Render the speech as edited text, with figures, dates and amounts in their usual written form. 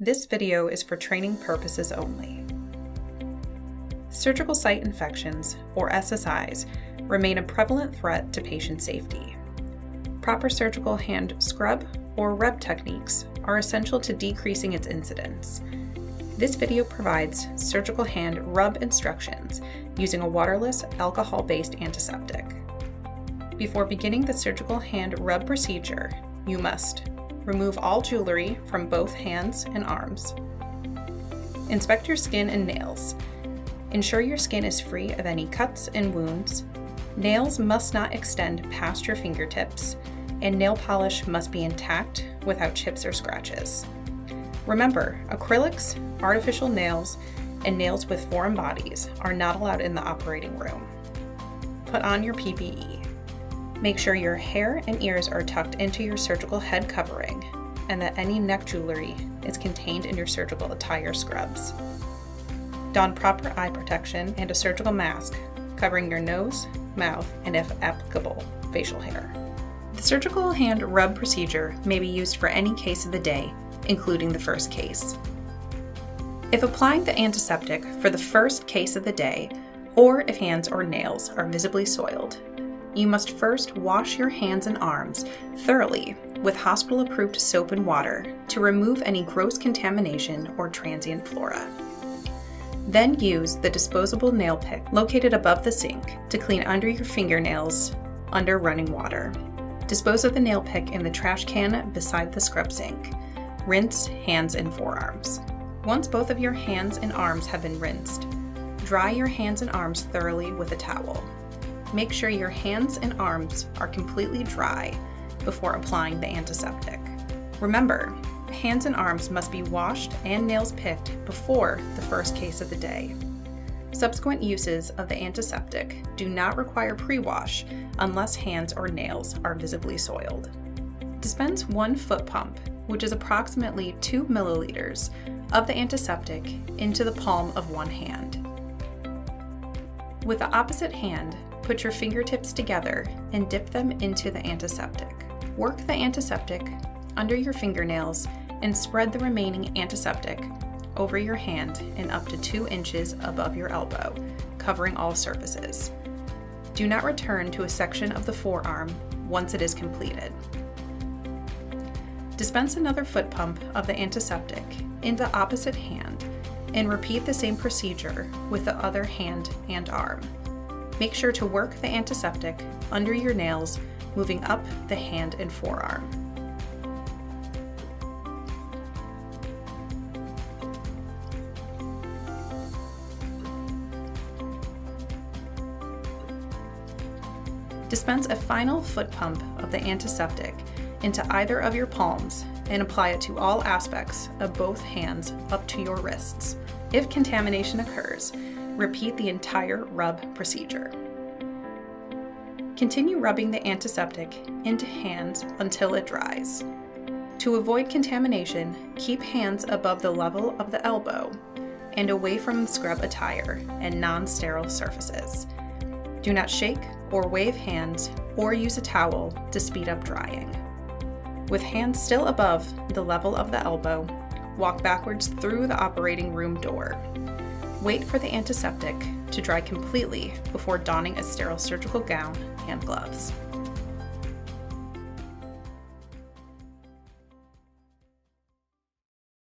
This video is for training purposes only. Surgical site infections, or SSIs, remain a prevalent threat to patient safety. Proper surgical hand scrub or rub techniques are essential to decreasing its incidence. This video provides surgical hand rub instructions using a waterless, alcohol-based antiseptic. Before beginning the surgical hand rub procedure, you must remove all jewelry from both hands and arms. Inspect your skin and nails. Ensure your skin is free of any cuts and wounds. Nails must not extend past your fingertips, and nail polish must be intact without chips or scratches. Remember, acrylics, artificial nails, and nails with foreign bodies are not allowed in the operating room. Put on your PPE. Make sure your hair and ears are tucked into your surgical head covering and that any neck jewelry is contained in your surgical attire scrubs. Don proper eye protection and a surgical mask covering your nose, mouth, and if applicable, facial hair. The surgical hand rub procedure may be used for any case of the day, including the first case. If applying the antiseptic for the first case of the day, or if hands or nails are visibly soiled, you must first wash your hands and arms thoroughly with hospital-approved soap and water to remove any gross contamination or transient flora. Then use the disposable nail pick located above the sink to clean under your fingernails under running water. Dispose of the nail pick in the trash can beside the scrub sink. Rinse hands and forearms. Once both of your hands and arms have been rinsed, dry your hands and arms thoroughly with a towel. Make sure your hands and arms are completely dry before applying the antiseptic. Remember, hands and arms must be washed and nails picked before the first case of the day. Subsequent uses of the antiseptic do not require pre-wash unless hands or nails are visibly soiled. Dispense 1 foot pump, which is approximately 2 milliliters, of the antiseptic into the palm of one hand. With the opposite hand, put your fingertips together and dip them into the antiseptic. Work the antiseptic under your fingernails and spread the remaining antiseptic over your hand and up to 2 inches above your elbow, covering all surfaces. Do not return to a section of the forearm once it is completed. Dispense another foot pump of the antiseptic into the opposite hand and repeat the same procedure with the other hand and arm. Make sure to work the antiseptic under your nails, moving up the hand and forearm. Dispense a final foot pump of the antiseptic into either of your palms and apply it to all aspects of both hands up to your wrists. If contamination occurs, repeat the entire rub procedure. Continue rubbing the antiseptic into hands until it dries. To avoid contamination, keep hands above the level of the elbow and away from scrub attire and non-sterile surfaces. Do not shake or wave hands or use a towel to speed up drying. With hands still above the level of the elbow, walk backwards through the operating room door. Wait for the antiseptic to dry completely before donning a sterile surgical gown and gloves.